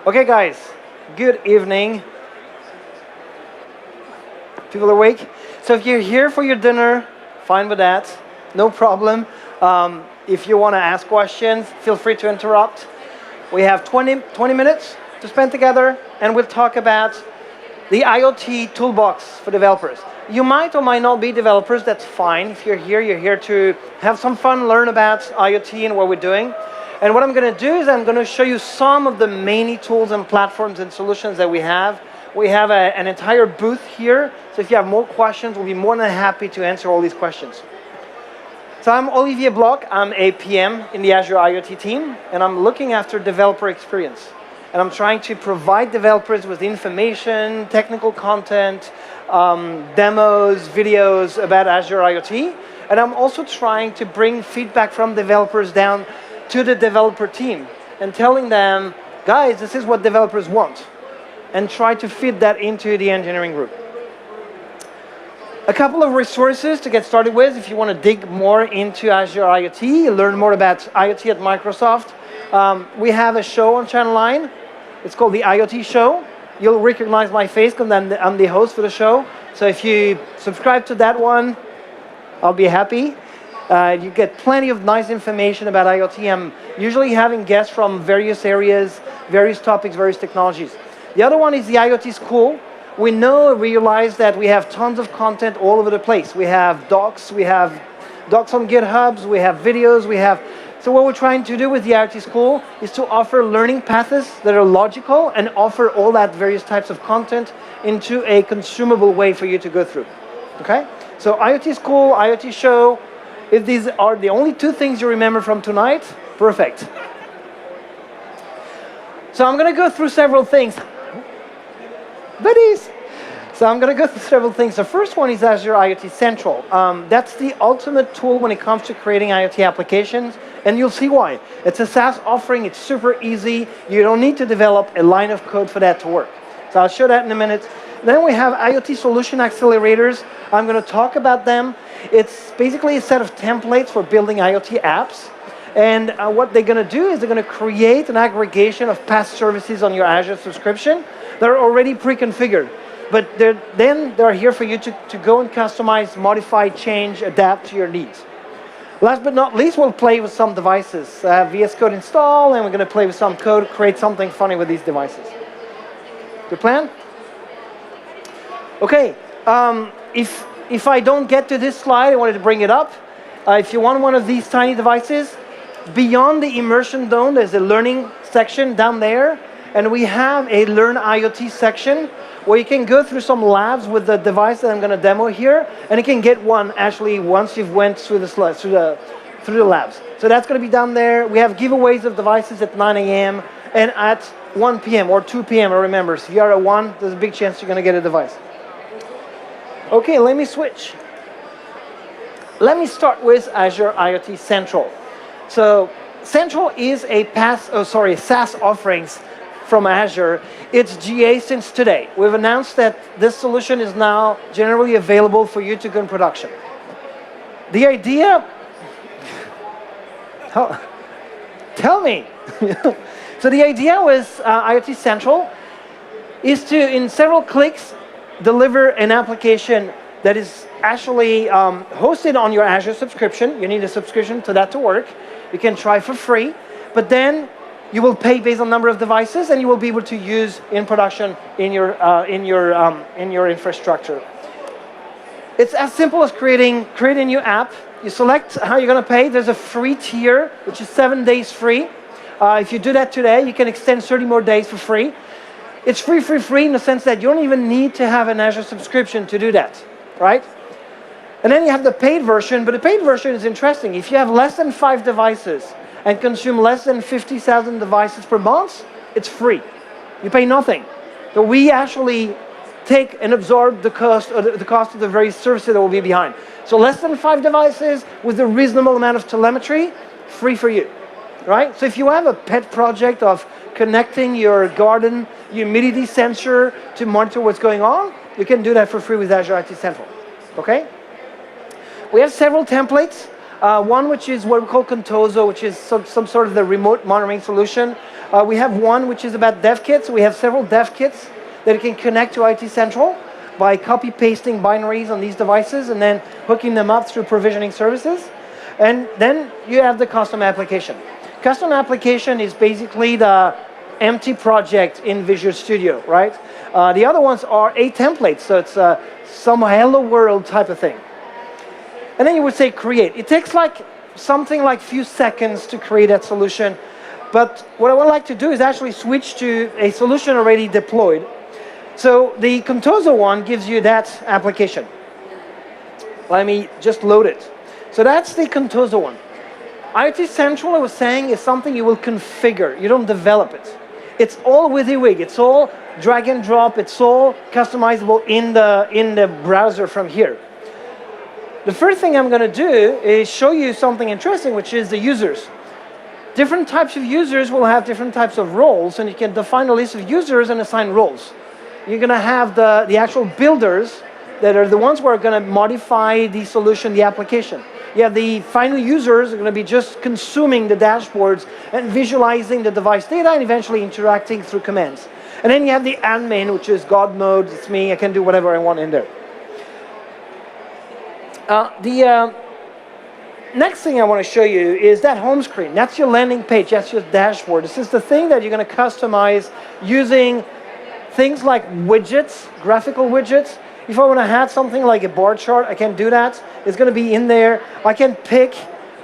Okay, guys, good evening. People awake? So if you're here for your dinner, fine with that, no problem. If you want to ask questions, feel free to interrupt. We have 20 minutes to spend together, and we'll talk about the IoT toolbox for developers. You might or might not be developers, that's fine. If you're here to have some fun, learn about IoT and what we're doing. And what I'm going to do is I'm going to show you some of the many tools and platforms and solutions that we have. We have an entire booth here, so if you have more questions, we'll be more than happy to answer all these questions. So I'm Olivier Bloch, I'm a PM in the Azure IoT team, and I'm looking after developer experience. And I'm trying to provide developers with information, technical content, demos, videos about Azure IoT. And I'm also trying to bring feedback from developers down to the developer team and telling them, guys, this is what developers want, and try to fit that into the engineering group. A couple of resources to get started with if you want to dig more into Azure IoT, learn more about IoT at Microsoft. We have a show on Channel 9. It's called the IoT Show. You'll recognize my face because I'm the host for the show. So if you subscribe to that one, I'll be happy. You get plenty of nice information about IoT. I'm usually having guests from various areas, various topics, various technologies. The other one is the IoT School. We realize that we have tons of content all over the place. We have docs on GitHubs, we have videos, so what we're trying to do with the IoT School is to offer learning paths that are logical and offer all that various types of content into a consumable way for you to go through. Okay? So IoT School, IoT Show, if these are the only two things you remember from tonight, perfect. So I'm going to go through several things. Buddies! So I'm going to go through several things. The first one is Azure IoT Central. That's the ultimate tool when it comes to creating IoT applications, and you'll see why. It's a SaaS offering. It's super easy. You don't need to develop a line of code for that to work. So I'll show that in a minute. Then we have IoT Solution Accelerators. I'm going to talk about them. It's basically a set of templates for building IoT apps. And what they're going to do is they're going to create an aggregation of past services on your Azure subscription that are already pre-configured. But they're here for you to go and customize, modify, change, adapt to your needs. Last but not least, we'll play with some devices. VS Code install, and we're going to play with some code, create something funny with these devices. Good plan? Okay. If I don't get to this slide, I wanted to bring it up. If you want one of these tiny devices, beyond the immersion dome, there's a learning section down there. And we have a Learn IoT section where you can go through some labs with the device that I'm going to demo here, and you can get one actually once you've went through the labs. So that's going to be down there. We have giveaways of devices at 9 a.m. and at 1 p.m. or 2 p.m. I remember. So if you are at 1, there's a big chance you're going to get a device. Okay, let me switch. Let me start with Azure IoT Central. So Central is a SaaS offerings from Azure. It's GA since today. We've announced that this solution is now generally available for you to go in production. The idea, tell me. So the idea with IoT Central is to, in several clicks, deliver an application that is actually hosted on your Azure subscription. You need a subscription to that to work. You can try for free, but then you will pay based on number of devices, and you will be able to use in production in your infrastructure. It's as simple as create a new app. You select how you're going to pay. There's a free tier, which is 7 days free. If you do that today, you can extend 30 more days for free. It's free in the sense that you don't even need to have an Azure subscription to do that, right? And then you have the paid version, but the paid version is interesting. If you have less than 5 devices and consume less than 50,000 devices per month, it's free. You pay nothing. So we actually take and absorb the cost of the various services that will be behind. So less than 5 devices with a reasonable amount of telemetry, free for you, right? So if you have a pet project of connecting your garden humidity sensor to monitor what's going on, you can do that for free with Azure IoT Central, okay? We have several templates. One which is what we call Contoso, which is some sort of the remote monitoring solution. We have one which is about dev kits. We have several dev kits that you can connect to IoT Central by copy-pasting binaries on these devices and then hooking them up through provisioning services. And then you have the custom application. Custom application is basically the empty project in Visual Studio, right? The other ones are a template, so it's some hello world type of thing. And then you would say create. It takes like something like few seconds to create that solution. But what I would like to do is actually switch to a solution already deployed. So the Contoso one gives you that application. Let me just load it. So that's the Contoso one. IoT Central, I was saying, is something you will configure. You don't develop it. It's all WYSIWYG. It's all drag and drop. It's all customizable in the browser from here. The first thing I'm going to do is show you something interesting, which is the users. Different types of users will have different types of roles, and you can define a list of users and assign roles. You're going to have the actual builders that are the ones who are going to modify the solution, the application. You have the final users who are going to be just consuming the dashboards and visualizing the device data and eventually interacting through commands. And then you have the admin, which is God mode. It's me. I can do whatever I want in there. The next thing I want to show you is that home screen. That's your landing page. That's your dashboard. This is the thing that you're going to customize using things like widgets, graphical widgets. If I want to add something like a bar chart, I can do that. It's going to be in there. I can pick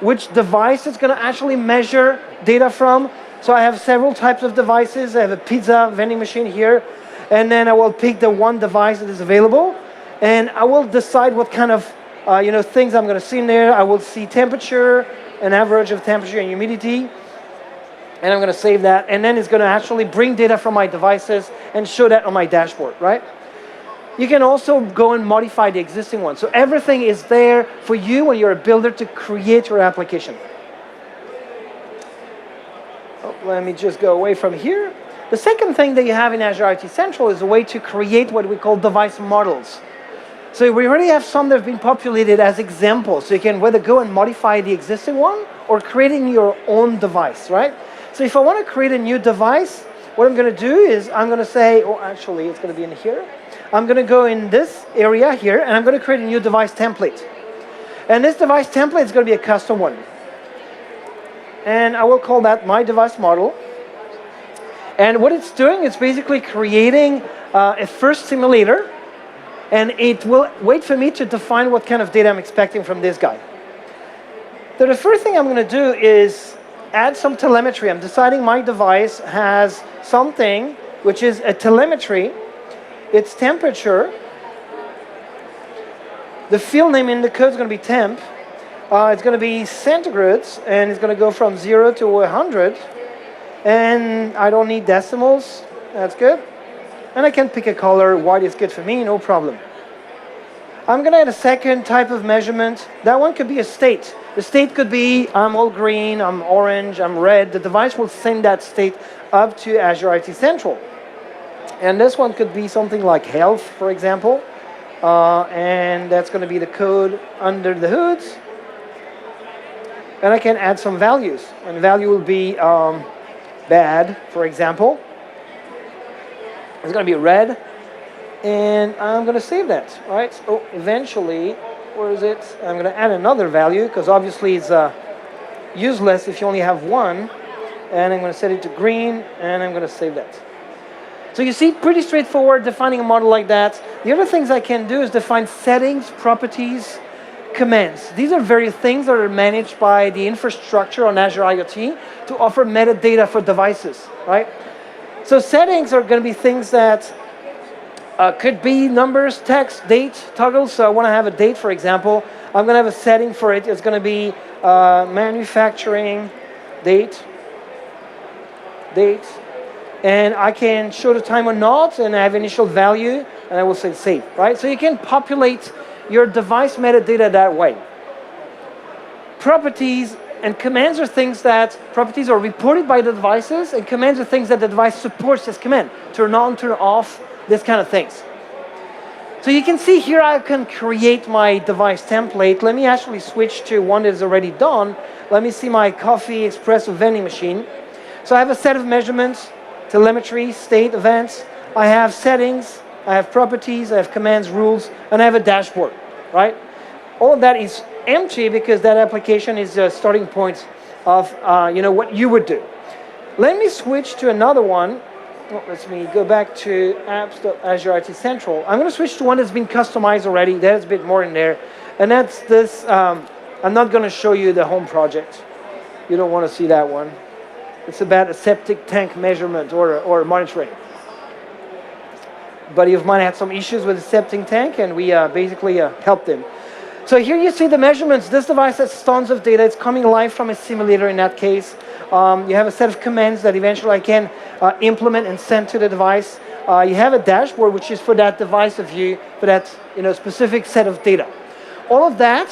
which device it's going to actually measure data from. So I have several types of devices. I have a pizza vending machine here. And then I will pick the one device that is available. And I will decide what kind of things I'm going to see in there. I will see temperature, an average of temperature and humidity. And I'm going to save that. And then it's going to actually bring data from my devices and show that on my dashboard, right? You can also go and modify the existing one. So everything is there for you when you're a builder to create your application. Oh, let me just go away from here. The second thing that you have in Azure IoT Central is a way to create what we call device models. So we already have some that have been populated as examples. So you can whether go and modify the existing one or creating your own device, right? So if I want to create a new device, what I'm going to do is I'm going to say, oh, actually, it's going to be in here. I'm going to go in this area here, and I'm going to create a new device template. And this device template is going to be a custom one. And I will call that my device model. And what it's doing is basically creating a first simulator, and it will wait for me to define what kind of data I'm expecting from this guy. So the first thing I'm going to do is add some telemetry. I'm deciding my device has something which is a telemetry. It's temperature. The field name in the code is going to be temp. It's going to be centigrades, and it's going to go from 0 to 100. And I don't need decimals. That's good. And I can pick a color. White is good for me, no problem. I'm going to add a second type of measurement. That one could be a state. The state could be, I'm all green, I'm orange, I'm red. The device will send that state up to Azure IoT Central. And this one could be something like health, for example. And that's going to be the code under the hoods. And I can add some values. And value will be bad, for example. It's going to be red. And I'm going to save that, right? So eventually, where is it? I'm going to add another value, because obviously it's useless if you only have one. And I'm going to set it to green, and I'm going to save that. So you see, pretty straightforward defining a model like that. The other things I can do is define settings, properties, commands. These are various things that are managed by the infrastructure on Azure IoT to offer metadata for devices, right? So settings are going to be things that could be numbers, text, date, toggles. So I want to have a date, for example. I'm going to have a setting for it. It's going to be manufacturing date. And I can show the time or not, and I have initial value, and I will say save, right? So you can populate your device metadata that way. Properties and commands are things that, properties are reported by the devices, and commands are things that the device supports as command. Turn on, turn off, this kind of things. So you can see here I can create my device template. Let me actually switch to one that is already done. Let me see my coffee espresso vending machine. So I have a set of measurements, telemetry, state, events. I have settings, I have properties, I have commands, rules, and I have a dashboard, right? All of that is empty because that application is a starting point of what you would do. Let me switch to another one. Let me go back to apps.azure IoT Central. I'm going to switch to one that's been customized already. There's a bit more in there. And that's this. I'm not going to show you the home project. You don't want to see that one. It's about a septic tank measurement or monitoring. A buddy of mine had some issues with the septic tank, and we basically helped him. So here you see the measurements. This device has tons of data. It's coming live from a simulator in that case. You have a set of commands that eventually I can implement and send to the device. You have a dashboard, which is for that device of you, for that specific set of data. All of that,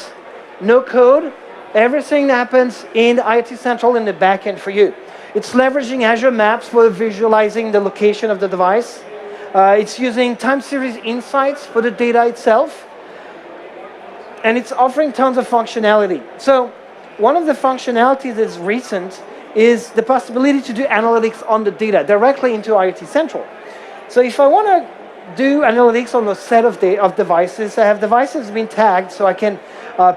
no code, everything happens in IoT Central in the backend for you. It's leveraging Azure Maps for visualizing the location of the device. It's using time series insights for the data itself. And it's offering tons of functionality. So one of the functionalities that's recent is the possibility to do analytics on the data directly into IoT Central. So if I want to do analytics on a set of devices, I have devices being tagged, so I can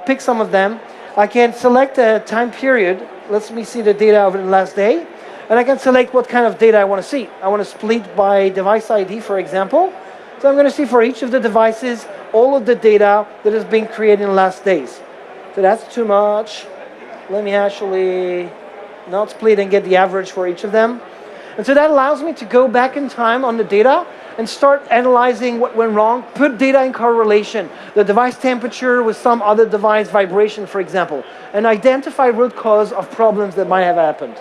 pick some of them. I can select a time period. Let me see the data over the last day. And I can select what kind of data I want to see. I want to split by device ID, for example. So I'm going to see for each of the devices all of the data that has been created in the last days. So that's too much. Let me actually not split and get the average for each of them. And so that allows me to go back in time on the data and start analyzing what went wrong, put data in correlation, the device temperature with some other device vibration, for example, and identify root cause of problems that might have happened.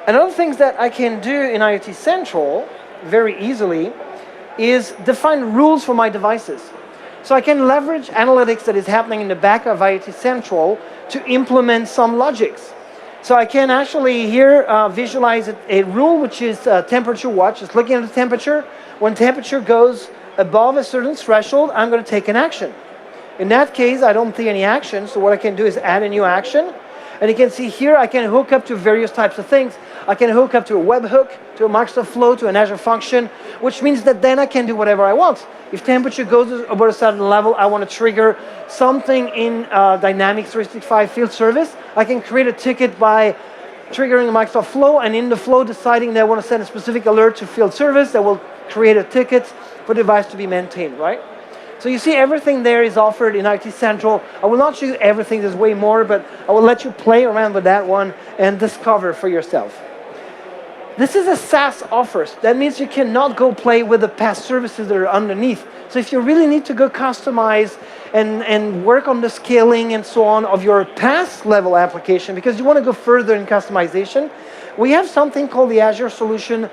Another thing that I can do in IoT Central very easily is define rules for my devices. So I can leverage analytics that is happening in the back of IoT Central to implement some logics. So I can actually here visualize a rule which is temperature watch. It's looking at the temperature. When temperature goes above a certain threshold, I'm going to take an action. In that case, I don't see any action, so what I can do is add a new action. And you can see here I can hook up to various types of things. I can hook up to a webhook, to a Microsoft Flow, to an Azure function, which means that then I can do whatever I want. If temperature goes above a certain level, I want to trigger something in Dynamics 365 field service. I can create a ticket by triggering a Microsoft Flow, and in the flow deciding that I want to send a specific alert to field service that will create a ticket for the device to be maintained, right? So you see everything there is offered in IoT Central. I will not show you everything, there's way more, but I will let you play around with that one and discover for yourself. This is a SaaS offer. That means you cannot go play with the past services that are underneath. So if you really need to go customize and work on the scaling and so on of your PaaS level application, because you want to go further in customization, we have something called the Azure Solution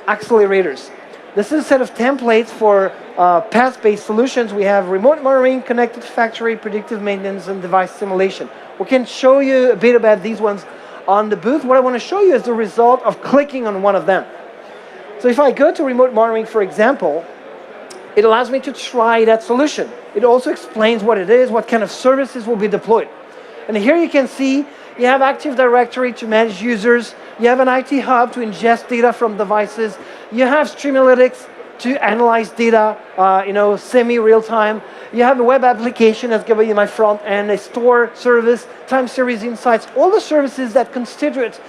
Accelerators. This is a set of templates for PaaS-based solutions. We have remote monitoring, connected factory, predictive maintenance, and device simulation. We can show you a bit about these ones on the booth. What I want to show you is the result of clicking on one of them. So if I go to remote monitoring, for example, it allows me to try that solution. It also explains what it is, what kind of services will be deployed. And here you can see you have Active Directory to manage users. You have an IoT Hub to ingest data from devices. You have Streamalytics to analyze data, semi-real time. You have a web application that's giving you my front end, a store service, time series insights, all the services that constitute,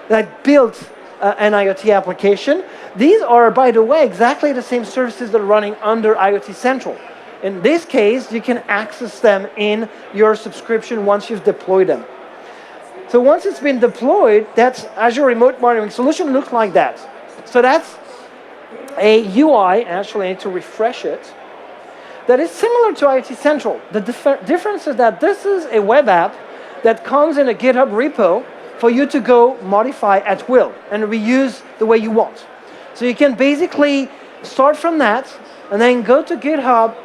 that build an IoT application. These are, by the way, exactly the same services that are running under IoT Central. In this case, you can access them in your subscription once you've deployed them. So once it's been deployed, that Azure Remote Monitoring solution looks like that. So that's a UI, actually I need to refresh it, that is similar to IoT Central. The difference is that this is a web app that comes in a GitHub repo for you to go modify at will and reuse the way you want. So you can basically start from that and then go to GitHub,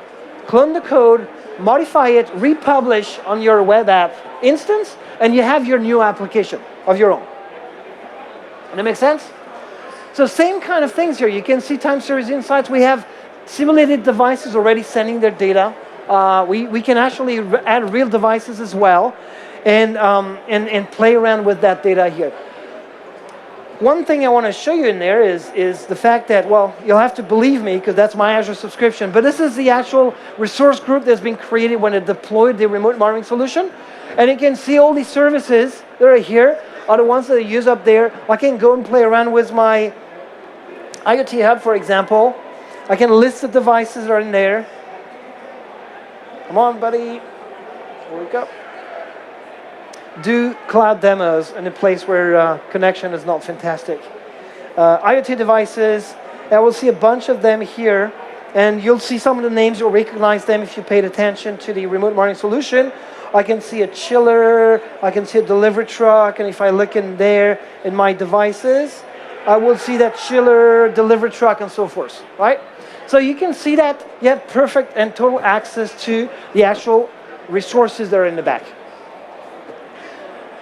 clone the code, modify it, republish on your web app instance, and you have your new application of your own. Does that make sense? So same kind of things here. You can see time series insights. We have simulated devices already sending their data. We can actually add real devices as well and play around with that data here. One thing I want to show you in there is the fact that, well, you'll have to believe me because that's my Azure subscription, but this is the actual resource group that's been created when it deployed the remote monitoring solution. And you can see all these services that are here are the ones that I use up there. I can go and play around with my IoT Hub, for example. I can list the devices that are in there. Come on, buddy. Wake up. Do cloud demos in a place where connection is not fantastic. IoT devices, I will see a bunch of them here, and you'll see some of the names, you'll recognize them if you paid attention to the remote monitoring solution. I can see a chiller, I can see a delivery truck, and if I look in there in my devices, I will see that chiller, delivery truck, and so forth, right? So you can see that you have perfect and total access to the actual resources that are in the back.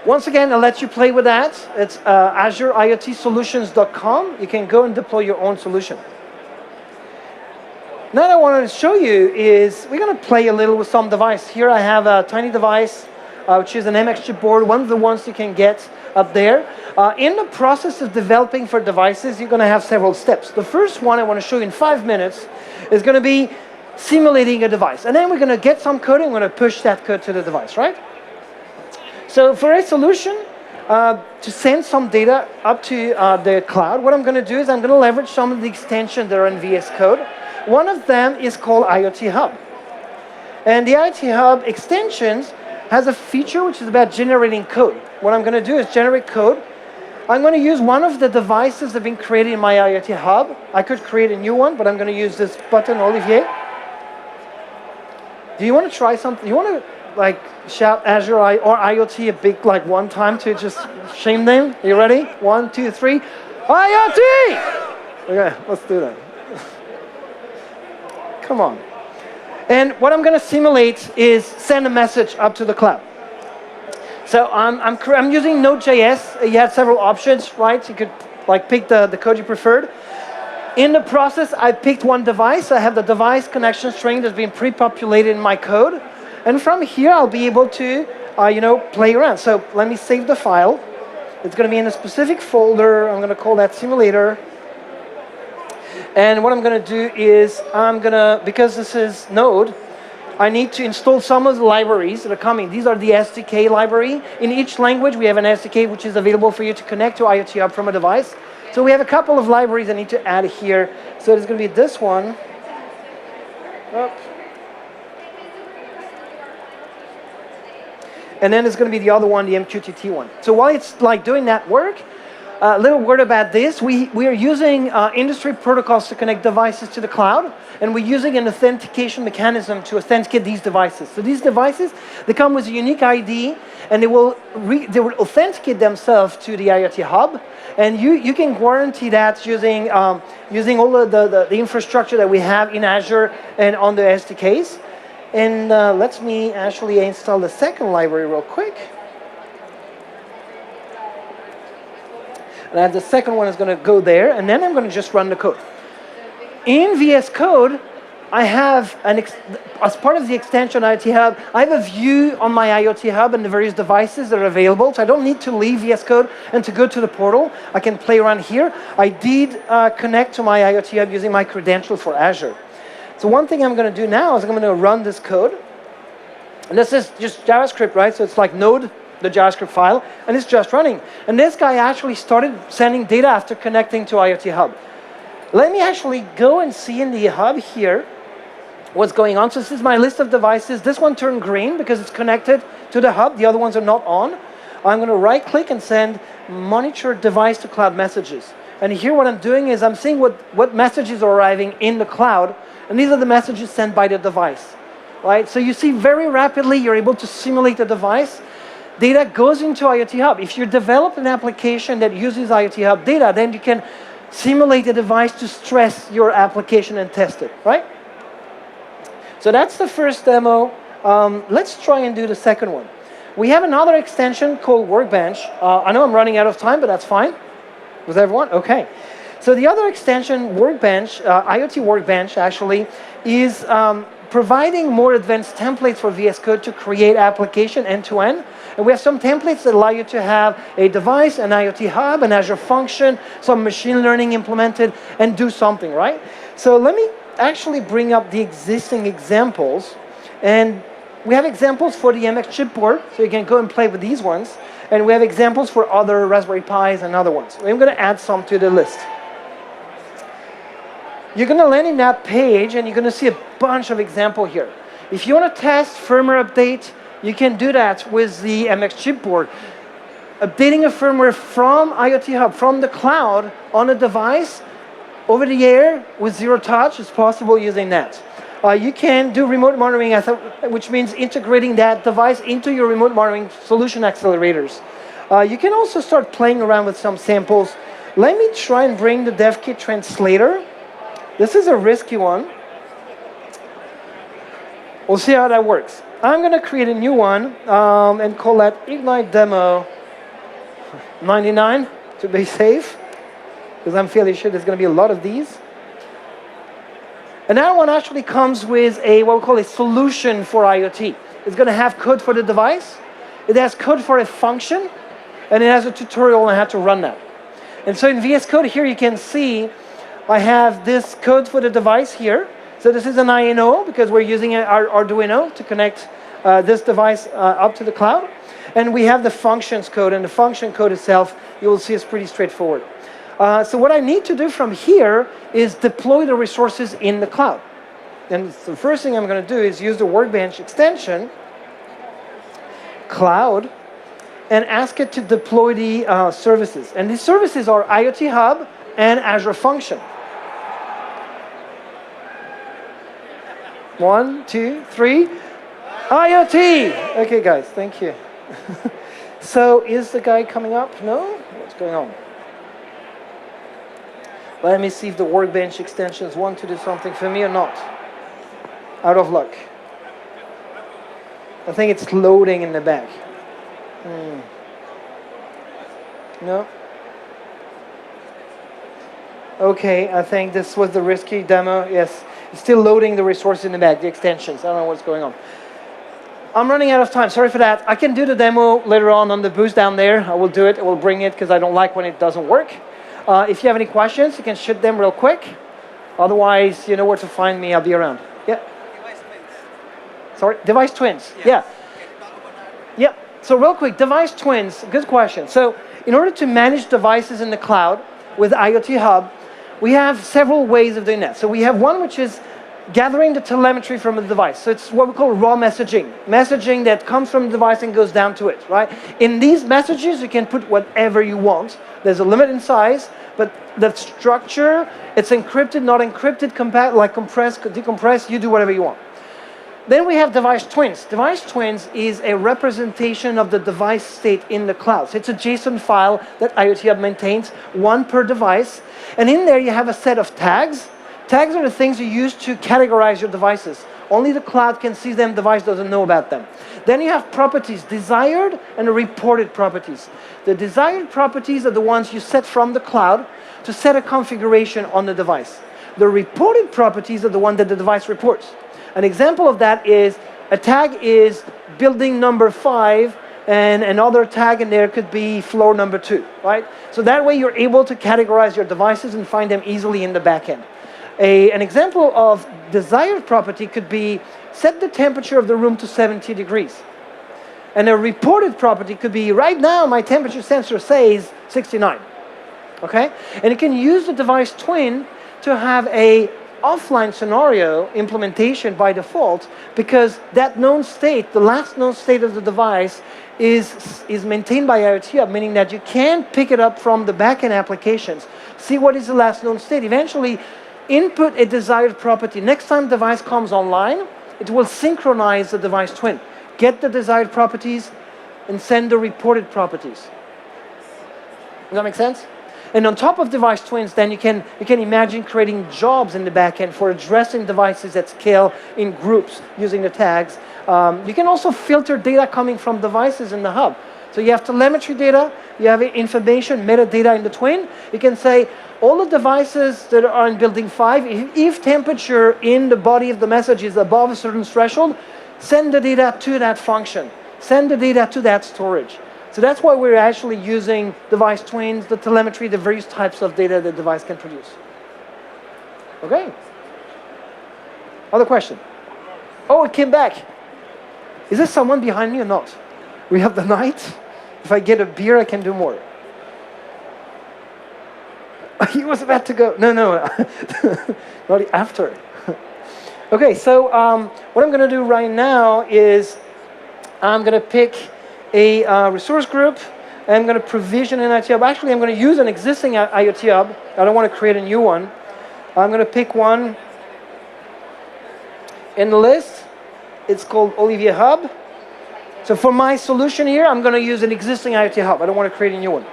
Once again, I'll let you play with that. It's AzureIoTSolutions.com. You can go and deploy your own solution. Now what I wanted to show you is we're going to play a little with some device. Here I have a tiny device, which is an MX chip board, one of the ones you can get up there. In the process of developing for devices, you're going to have several steps. The first one I want to show you in 5 minutes is going to be simulating a device. And then we're going to get some code and we're going to push that code to the device, right? So for a solution to send some data up to the cloud, what I'm going to do is I'm going to leverage some of the extensions that are in VS Code. One of them is called IoT Hub. And the IoT Hub extensions has a feature which is about generating code. What I'm going to do is generate code. I'm going to use one of the devices that have been created in my IoT Hub. I could create a new one, but I'm going to use this button, Olivier. Do you want to try something? You want to like shout Azure or IoT a big like one time to just shame them? Are you ready? 1, 2, 3. IoT! Okay, let's do that. Come on. And what I'm going to simulate is send a message up to the cloud. So I'm using Node.js. You have several options, right? You could like pick the code you preferred. In the process, I picked one device. I have the device connection string that's been pre-populated in my code. And from here, I'll be able to, play around. So let me save the file. It's going to be in a specific folder. I'm going to call that simulator. And what I'm going to do is because this is Node, I need to install some of the libraries that are coming. These are the SDK library. In each language, we have an SDK which is available for you to connect to IoT Hub from a device. So we have a couple of libraries I need to add here. So it's going to be this one. And then it's going to be the other one, the MQTT one. So while it's like doing that work, a little word about this. We are using industry protocols to connect devices to the cloud, and we're using an authentication mechanism to authenticate these devices. So these devices, they come with a unique ID, and they will authenticate themselves to the IoT Hub, and you can guarantee that using all the infrastructure that we have in Azure and on the SDKs. And let me actually install the second library real quick. And the second one is going to go there, and then I'm going to just run the code. In VS Code, I have, as part of the extension IoT Hub, I have a view on my IoT Hub and the various devices that are available, so I don't need to leave VS Code and to go to the portal. I can play around here. I did connect to my IoT Hub using my credential for Azure. So one thing I'm going to do now is I'm going to run this code. And this is just JavaScript, right? So it's like Node, the JavaScript file, and it's just running. And this guy actually started sending data after connecting to IoT Hub. Let me actually go and see in the hub here what's going on. So this is my list of devices. This one turned green because it's connected to the hub. The other ones are not on. I'm going to right-click and send monitor device to cloud messages. And here what I'm doing is I'm seeing what messages are arriving in the cloud, and these are the messages sent by the device. Right? So you see very rapidly you're able to simulate the device. Data goes into IoT Hub. If you develop an application that uses IoT Hub data, then you can simulate the device to stress your application and test it, right? So that's the first demo. Let's try and do the second one. We have another extension called Workbench. I know I'm running out of time, but that's fine. Was everyone? Okay. So the other extension, Workbench, IoT Workbench actually, is providing more advanced templates for VS Code to create application end-to-end. And we have some templates that allow you to have a device, an IoT Hub, an Azure function, some machine learning implemented, and do something, right? So let me actually bring up the existing examples. And we have examples for the MX chipboard, so you can go and play with these ones. And we have examples for other Raspberry Pis and other ones. I'm going to add some to the list. You're going to land in that page, and you're going to see a bunch of examples here. If you want to test firmware update, you can do that with the MX chipboard. Updating a firmware from IoT Hub, from the cloud, on a device, over the air, with zero touch, is possible using that. You can do remote monitoring, which means integrating that device into your remote monitoring solution accelerators. You can also start playing around with some samples. Let me try and bring the dev kit translator. This is a risky one. We'll see how that works. I'm going to create a new one and call that Ignite Demo 99 to be safe, because I'm fairly sure there's going to be a lot of these. And that one actually comes with a what we call a solution for IoT. It's going to have code for the device. It has code for a function, and it has a tutorial on how to run that. And so in VS Code here, you can see I have this code for the device here. So this is an INO, because we're using our Arduino to connect this device up to the cloud. And we have the functions code, and the function code itself, you will see, is pretty straightforward. So what I need to do from here is deploy the resources in the cloud. And the first thing I'm going to do is use the Workbench extension, cloud, and ask it to deploy the services. And these services are IoT Hub and Azure Function. 1, 2, 3. IoT! Okay, guys, thank you. So is the guy coming up? No? What's going on? Let me see if the Workbench extensions want to do something for me or not. Out of luck. I think it's loading in the back. No? Okay, I think this was the risky demo. Yes, it's still loading the resources in the back, the extensions. I don't know what's going on. I'm running out of time. Sorry for that. I can do the demo later on the booth down there. I will do it. I will bring it, because I don't like when it doesn't work. If you have any questions, you can shoot them real quick. Otherwise, you know where to find me. I'll be around. Yeah? Device twins. Sorry? Device twins. Yes. Yeah. Can you talk about that? Yeah. So real quick, device twins. Good question. So in order to manage devices in the cloud with IoT Hub, we have several ways of doing that. So we have one which is gathering the telemetry from the device. So it's what we call raw messaging. Messaging that comes from the device and goes down to it, right? In these messages, you can put whatever you want. There's a limit in size, but the structure, it's encrypted, not encrypted, like compressed, decompressed, you do whatever you want. Then we have device twins. Device twins is a representation of the device state in the cloud. So it's a JSON file that IoT Hub maintains, one per device. And in there, you have a set of tags. Tags are the things you use to categorize your devices. Only the cloud can see them, device doesn't know about them. Then you have properties, desired and reported properties. The desired properties are the ones you set from the cloud to set a configuration on the device. The reported properties are the one that the device reports. An example of that is a tag is building number 5, and another tag in there could be floor number 2, right? So that way you're able to categorize your devices and find them easily in the backend. An example of desired property could be set the temperature of the room to 70 degrees. And a reported property could be, right now my temperature sensor says 69. Okay? And you can use the device twin to have a offline scenario implementation by default, because that known state, the last known state of the device, is maintained by IoT Hub, meaning that you can pick it up from the backend applications, see what is the last known state, eventually input a desired property. Next time the device comes online, it will synchronize the device twin, get the desired properties, and send the reported properties. Does that make sense? And on top of device twins, then you can imagine creating jobs in the backend for addressing devices at scale in groups using the tags. You can also filter data coming from devices in the hub. So you have telemetry data, you have information, metadata in the twin. You can say all the devices that are in building 5, if temperature in the body of the message is above a certain threshold, send the data to that function. Send the data to that storage. So that's why we're actually using device twins, the telemetry, the various types of data the device can produce. Okay. Other question? Oh, it came back. Is there someone behind me or not? We have the night. If I get a beer, I can do more. He was about to go. No, not after. Okay, so what I'm going to do right now is I'm going to pick a resource group. And I'm going to provision an IoT Hub. Actually, I'm going to use an existing IoT Hub. I don't want to create a new one. I'm going to pick one in the list. It's called Olivier Hub. So for my solution here, I'm going to use an existing IoT Hub. I don't want to create a new one.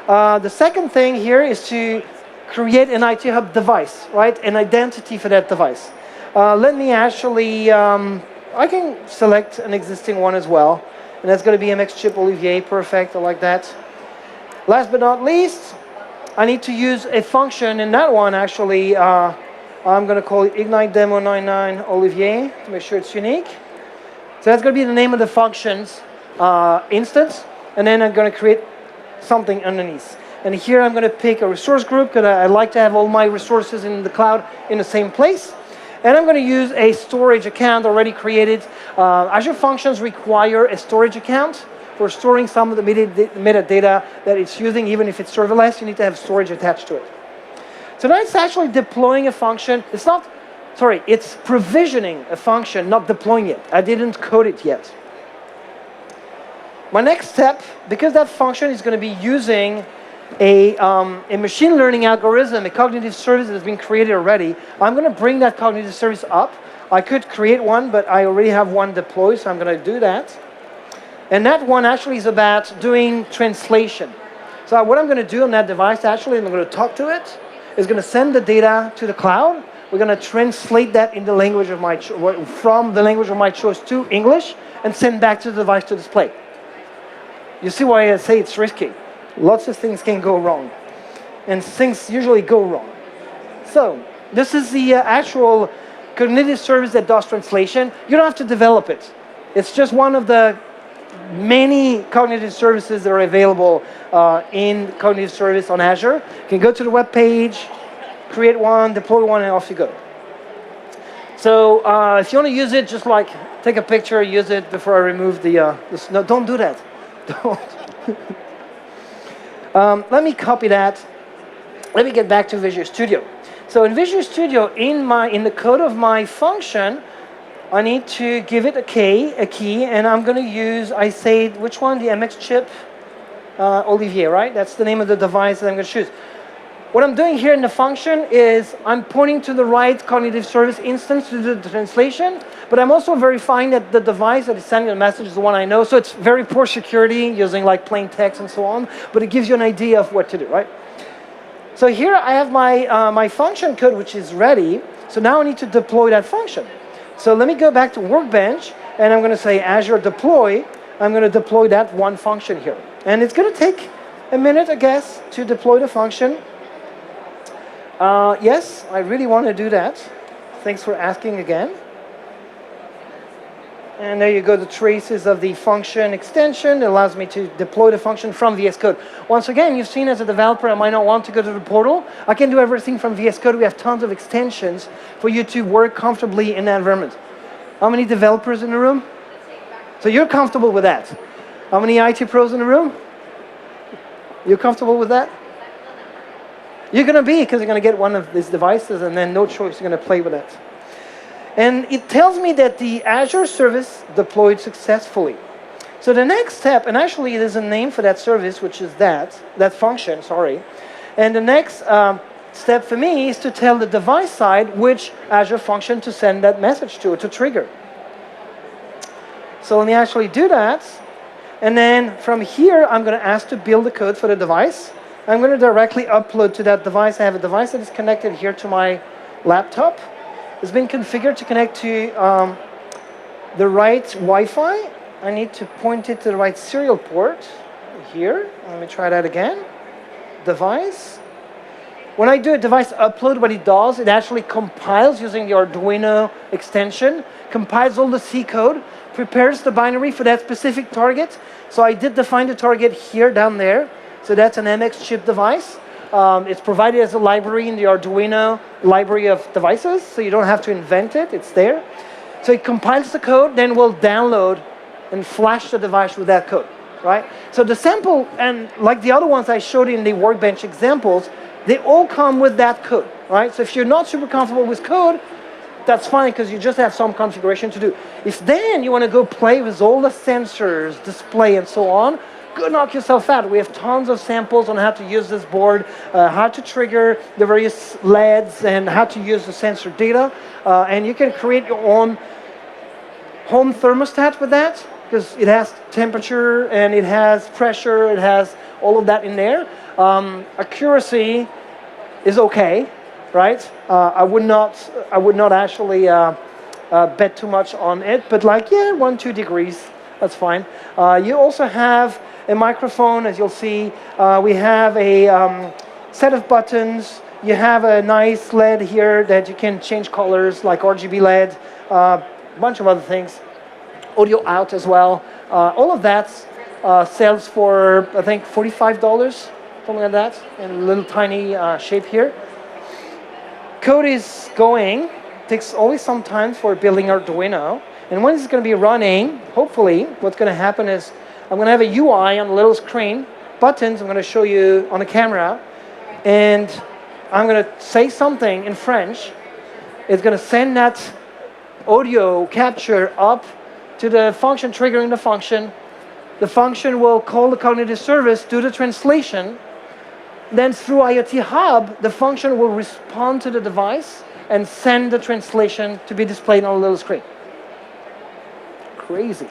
The second thing here is to create an IoT Hub device, right? An identity for that device. Let me actually, I can select an existing one as well. And that's going to be MX chip Olivier. Perfect, I like that. Last but not least, I need to use a function in that one actually. I'm going to call it Ignite Demo 99 Olivier to make sure it's unique. So that's going to be the name of the functions instance. And then I'm going to create something underneath. And here I'm going to pick a resource group because I like to have all my resources in the cloud in the same place. And I'm going to use a storage account already created. Azure Functions require a storage account for storing some of the metadata that it's using. Even if it's serverless, you need to have storage attached to it. So now it's actually deploying a function. It's not, sorry, it's provisioning a function, not deploying it. I didn't code it yet. My next step, because that function is going to be using a machine learning algorithm, a cognitive service that has been created already, I'm going to bring that cognitive service up. I could create one, but I already have one deployed, so I'm going to do that. And that one actually is about doing translation. So what I'm going to do on that device, actually, I'm going to talk to it. It's going to send the data to the cloud. We're going to translate that in the language of my from the language of my choice to English and send back to the device to display. You see why I say it's risky. Lots of things can go wrong. And things usually go wrong. So this is the actual cognitive service that does translation. You don't have to develop it. It's just one of the many cognitive services that are available in cognitive service on Azure. You can go to the web page, create one, deploy one, and off you go. So if you want to use it, just like take a picture, use it before I remove the no, don't do that. Don't. Let me copy that. Let me get back to Visual Studio. So in Visual Studio, in the code of my function, I need to give it a key, and I'm going to use, I say, which one? The MX chip Olivier, right? That's the name of the device that I'm going to choose. What I'm doing here in the function is I'm pointing to the right cognitive service instance to do the translation, but I'm also verifying that the device that is sending the message is the one I know. So it's very poor security using like plain text and so on, but it gives you an idea of what to do, right? So here I have my function code, which is ready. So now I need to deploy that function. So let me go back to Workbench, and I'm going to say Azure deploy. I'm going to deploy that one function here. And it's going to take a minute, I guess, to deploy the function. Yes, I really want to do that. Thanks for asking again. And there you go, the traces of the function extension. It allows me to deploy the function from VS Code. Once again, you've seen as a developer, I might not want to go to the portal. I can do everything from VS Code. We have tons of extensions for you to work comfortably in that environment. How many developers in the room? So you're comfortable with that. How many IT pros in the room? You're comfortable with that? You're going to be, because you're going to get one of these devices, and then no choice, you're going to play with it. And it tells me that the Azure service deployed successfully. So the next step, and actually there's a name for that service, which is that function, sorry. And the next step for me is to tell the device side which Azure function to send that message to trigger. So let me actually do that. And then from here, I'm going to ask to build the code for the device. I'm going to directly upload to that device. I have a device that is connected here to my laptop. It's been configured to connect to the right Wi-Fi. I need to point it to the right serial port here. Let me try that again. Device. When I do a device upload, what it does, it actually compiles using the Arduino extension, compiles all the C code, prepares the binary for that specific target. So I did define the target here down there. So that's an MX chip device. It's provided as a library in the Arduino library of devices, so you don't have to invent it, it's there. So it compiles the code, then we'll download and flash the device with that code, right? So the sample, and like the other ones I showed in the workbench examples, they all come with that code, right? So if you're not super comfortable with code, that's fine, because you just have some configuration to do. If then you want to go play with all the sensors, display, and so on, go knock yourself out. We have tons of samples on how to use this board, how to trigger the various LEDs, and how to use the sensor data. And you can create your own home thermostat with that, because it has temperature, and it has pressure, it has all of that in there. Accuracy is okay, right? I would not actually bet too much on it, but like, yeah, 1-2 degrees, that's fine. You also have a microphone, as you'll see. We have a set of buttons. You have a nice LED here that you can change colors, like RGB LED, a bunch of other things. Audio out as well. All of that sells for, I think, $45, something like that, in a little tiny shape here. Code is going. Takes always some time for building Arduino. And when it's going to be running, hopefully, what's going to happen is I'm going to have a UI on a little screen, buttons I'm going to show you on the camera, and I'm going to say something in French. It's going to send that audio capture up to the function triggering the function. The function will call the cognitive service, do the translation. Then through IoT Hub, the function will respond to the device and send the translation to be displayed on a little screen. Crazy.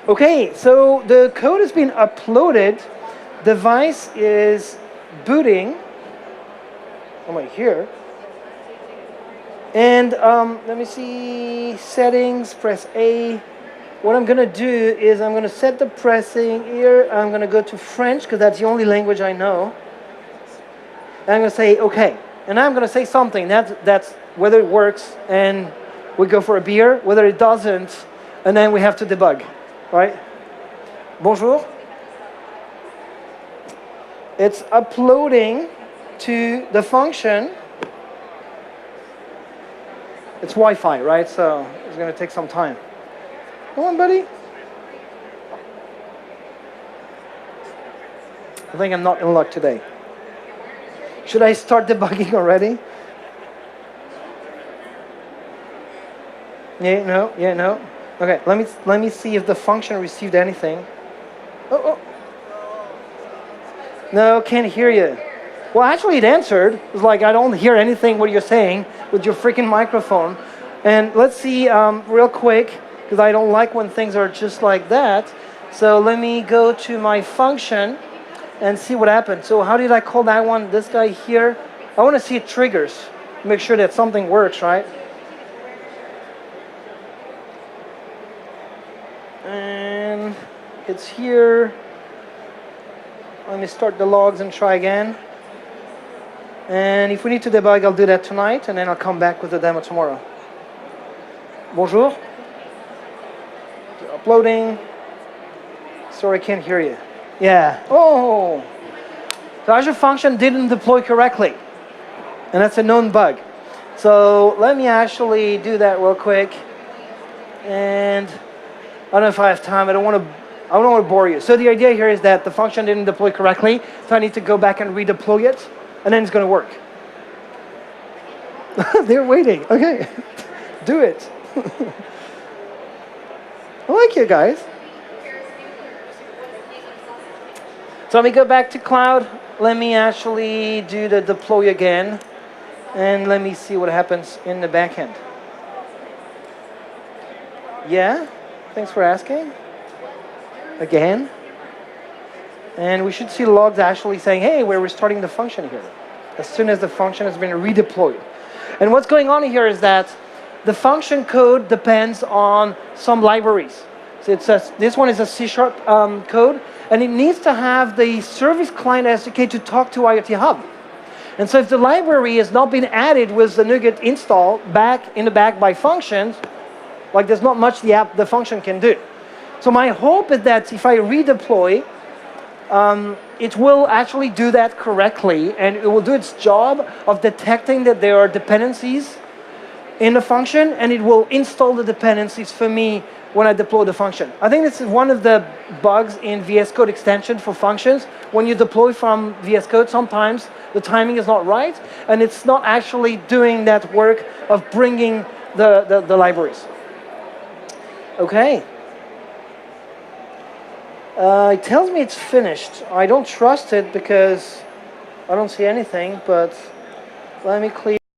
Okay, so the code has been uploaded. Device is booting. I'm right here. And let me see, settings, press A. What I'm going to do is I'm going to set the pressing here. I'm going to go to French, because that's the only language I know. And I'm going to say, OK. And I'm going to say something. That's whether it works, and we go for a beer, whether it doesn't, and then we have to debug, right? Bonjour. It's uploading to the function. It's Wi-Fi, right? So it's going to take some time. Come on, buddy. I think I'm not in luck today. Should I start debugging already? Yeah, no. Okay, let me see if the function received anything. Oh. No, can't hear you. Well, actually it answered. It was like, I don't hear anything what you're saying with your freaking microphone. And let's see real quick, because I don't like when things are just like that. So let me go to my function and see what happened. So how did I call that one? This guy here. I want to see it triggers. Make sure that something works, right? And it's here. Let me start the logs and try again. And if we need to debug, I'll do that tonight, and then I'll come back with the demo tomorrow. Bonjour. Uploading. Sorry, I can't hear you. Yeah. Oh. The Azure function didn't deploy correctly. And that's a known bug. So let me actually do that real quick. And I don't know if I have time. I don't want to bore you. So the idea here is that the function didn't deploy correctly. So I need to go back and redeploy it. And then it's going to work. They're waiting. Okay. Do it. I like you guys. So let me go back to cloud. Let me actually do the deploy again. And let me see what happens in the backend. Yeah? Thanks for asking. Again. And we should see logs actually saying, hey, we're restarting the function here, as soon as the function has been redeployed. And what's going on here is that the function code depends on some libraries. So this one is a C# code, and it needs to have the service client SDK to talk to IoT Hub. And so if the library has not been added with the NuGet install back in the back by functions, like there's not much the function can do. So my hope is that if I redeploy, it will actually do that correctly, and it will do its job of detecting that there are dependencies in the function, and it will install the dependencies for me when I deploy the function. I think this is one of the bugs in VS Code extension for functions. When you deploy from VS Code, sometimes the timing is not right, and it's not actually doing that work of bringing the libraries. Okay. It tells me it's finished. I don't trust it because I don't see anything, but let me clear.